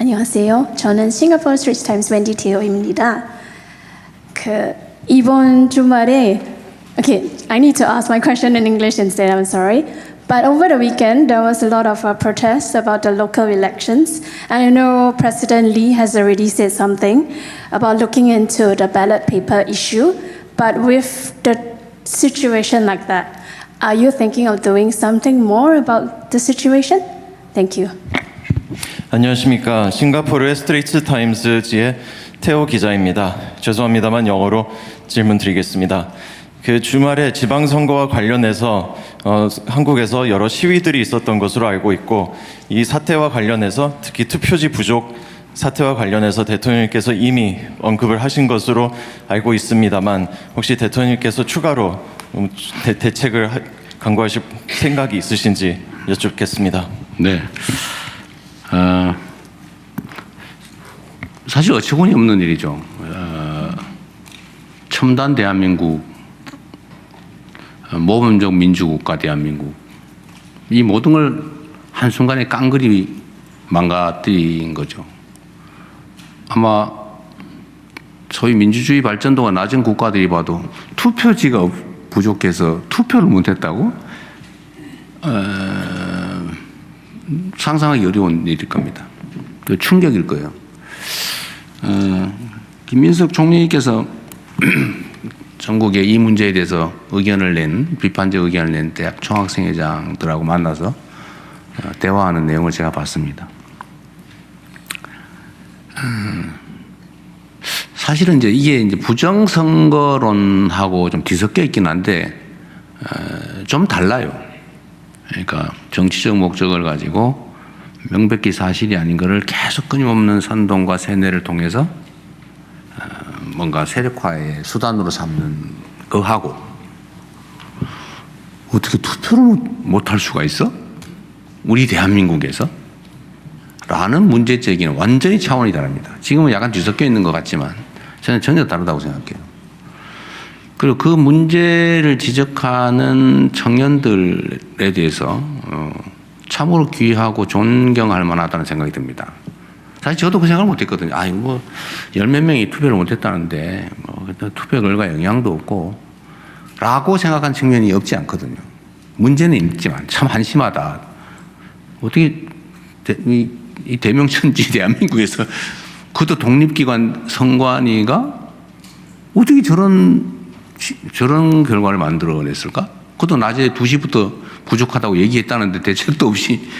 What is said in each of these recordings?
안녕하세요. 저는 싱가포르 스트리트 타임스 웬디 테오입니다. 이번 주말에 Okay, I need to ask my question in English instead, I'm sorry. But over the weekend, there was a lot of protests about the local elections. And I know President Lee has already said something about looking into the ballot paper issue. But with the situation like that, are you thinking of doing something more about the situation? Thank you. 안녕하십니까. 싱가포르의 스트레이트 타임즈지의 테오 기자입니다. 죄송합니다만 영어로 질문 드리겠습니다. 주말에 지방선거와 관련해서 한국에서 여러 시위들이 있었던 것으로 알고 있고, 이 사태와 관련해서 특히 투표지 부족 사태와 관련해서 대통령님께서 이미 언급을 하신 것으로 알고 있습니다만, 혹시 대통령님께서 추가로 대책을 강구하실 생각이 있으신지 여쭙겠습니다. 네. 사실 어처구니 없는 일이죠. 첨단 대한민국, 모범적 민주국가 대한민국, 이 모든 걸 한순간에 깡그리 망가뜨린 거죠. 아마 소위 민주주의 발전도가 낮은 국가들이 봐도 투표지가 부족해서 투표를 못했다고? 상상하기 어려운 일일 겁니다. 충격일 거예요. 김민석 총리께서 전국에 이 문제에 대해서 비판적 의견을 낸 대학 총학생회장들하고 만나서 대화하는 내용을 제가 봤습니다. 사실은 이게 부정선거론하고 좀 뒤섞여 있긴 한데, 좀 달라요. 그러니까 정치적 목적을 가지고 명백히 사실이 아닌 것을 계속 끊임없는 선동과 세뇌를 통해서 뭔가 세력화의 수단으로 삼는 거하고, 어떻게 투표를 못할 수가 있어? 우리 대한민국에서? 라는 문제 제기는 완전히 차원이 다릅니다. 지금은 약간 뒤섞여 있는 것 같지만 저는 전혀 다르다고 생각해요. 그리고 그 문제를 지적하는 청년들에 대해서 참으로 귀하고 존경할 만하다는 생각이 듭니다. 사실 저도 그 생각을 못했거든요. 열 몇 명이 투표를 못했다는데 투표 결과 영향도 없고 라고 생각한 측면이 없지 않거든요. 문제는 있지만 참 한심하다. 어떻게 이 대명천지 대한민국에서 그것도 독립기관 선관위가 어떻게 저런 결과를 만들어냈을까? 그것도 낮에 2시부터 부족하다고 얘기했다는데 대책도 없이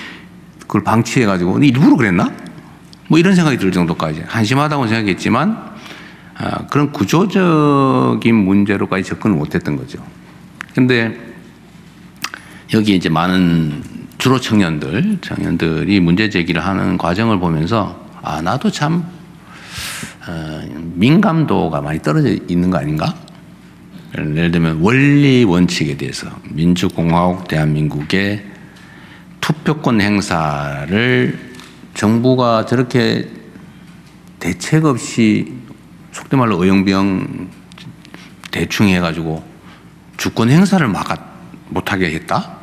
그걸 방치해가지고 일부러 그랬나? 이런 생각이 들 정도까지 한심하다고 생각했지만, 그런 구조적인 문제로까지 접근을 못했던 거죠. 근데 여기 많은 주로 청년들이 문제 제기를 하는 과정을 보면서 나도 참 민감도가 많이 떨어져 있는 거 아닌가? 예를 들면 원리 원칙에 대해서 민주공화국 대한민국의 투표권 행사를 정부가 저렇게 대책 없이 속된 말로 어영병 대충 해가지고 주권 행사를 못하게 했다?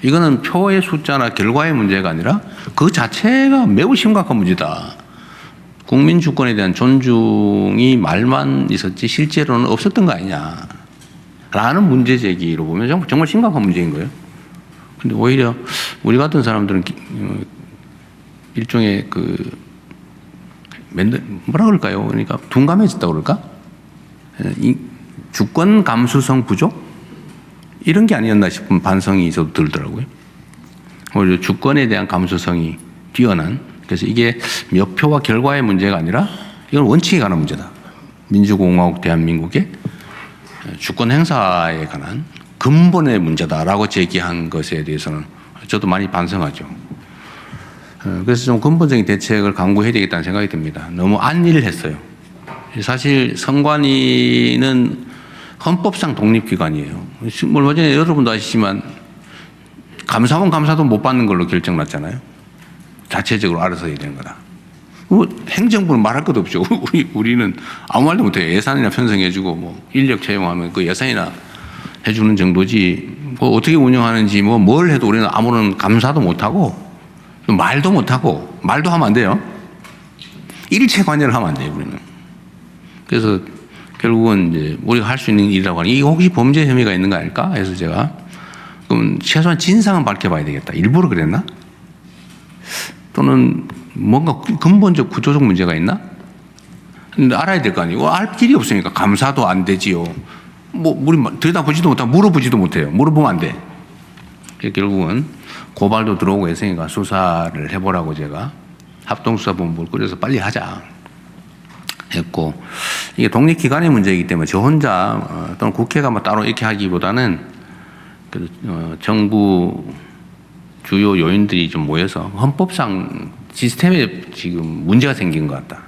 이거는 표의 숫자나 결과의 문제가 아니라 그 자체가 매우 심각한 문제다. 국민 주권에 대한 존중이 말만 있었지 실제로는 없었던 거 아니냐 라는 문제 제기로 보면 정말 심각한 문제인 거예요. 근데 오히려 우리 같은 사람들은 일종의 뭐라 그럴까요? 그러니까 둔감해졌다고 그럴까? 이 주권 감수성 부족? 이런 게 아니었나 싶은 반성이 저도 들더라고요. 오히려 주권에 대한 감수성이 뛰어난, 그래서 이게 몇 표와 결과의 문제가 아니라 이건 원칙에 관한 문제다. 민주공화국 대한민국의 주권 행사에 관한 근본의 문제다라고 제기한 것에 대해서는 저도 많이 반성하죠. 그래서 좀 근본적인 대책을 강구해야 되겠다는 생각이 듭니다. 너무 안일을 했어요. 사실 선관위는 헌법상 독립기관이에요. 얼마 전에 여러분도 아시지만 감사원 감사도 못 받는 걸로 결정났잖아요. 자체적으로 알아서 해야 되는 거다. 행정부는 말할 것도 없죠. 우리는 아무 말도 못해요. 예산이나 편성해주고 인력 채용하면 그 예산이나 해주는 정도지, 어떻게 운영하는지 뭘 해도 우리는 아무런 감사도 못하고 말도 못하고, 말도 하면 안 돼요. 일체 관여를 하면 안 돼요, 우리는. 그래서 결국은 이제 우리가 할 수 있는 일이라고 하니 이게 혹시 범죄 혐의가 있는 거 아닐까 해서 제가 그럼 최소한 진상은 밝혀봐야 되겠다. 일부러 그랬나? 또는 뭔가 근본적 구조적 문제가 있나? 근데 알아야 될 거 아니에요. 알 길이 없으니까 감사도 안 되지요. 뭐 우리 들여다보지도 못하고 물어보지도 못해요. 물어보면 안 돼. 결국은 고발도 들어오고 했으니까 수사를 해보라고 제가 합동수사본부를 꾸려서 빨리 하자 했고, 이게 독립기관의 문제이기 때문에 저 혼자 또는 국회가 뭐 따로 이렇게 하기보다는 정부 주요 요인들이 좀 모여서 헌법상 시스템에 지금 문제가 생긴 것 같다.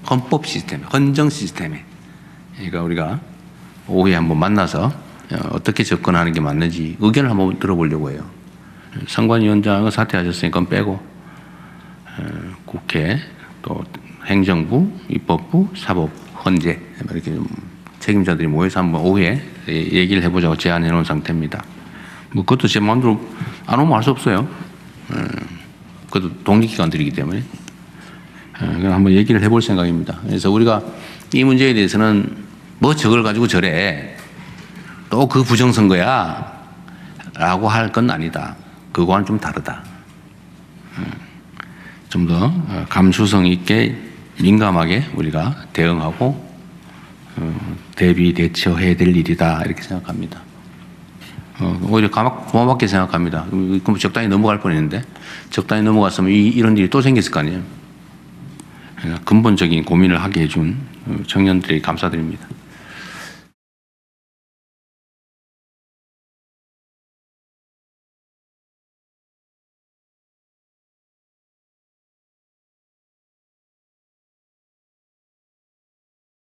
헌법 시스템, 헌정 시스템에. 그러니까 우리가 오후에 한번 만나서 어떻게 접근하는 게 맞는지 의견을 한번 들어보려고 해요. 선관위원장은 사퇴하셨으니까 빼고 국회 또 행정부, 입법부, 사법, 헌재 이렇게 좀 책임자들이 모여서 한번 오후에 얘기를 해보자고 제안해 놓은 상태입니다. 뭐 그것도 제 마음대로 안 오면 할 수 없어요. 그것도 독립기관들이기 때문에 그냥 한번 얘기를 해볼 생각입니다. 그래서 우리가 이 문제에 대해서는 뭐 저걸 가지고 저래 또 그 부정선거야 라고 할 건 아니다. 그거와는 좀 다르다. 좀 더 감수성 있게 민감하게 우리가 대응하고 대비 대처해야 될 일이다 이렇게 생각합니다. 오히려 고맙게 생각합니다. 그럼 적당히 넘어갈 뻔했는데 적당히 넘어갔으면 이런 일이 또 생겼을 거 아니에요. 근본적인 고민을 하게 해준 청년들에게 감사드립니다.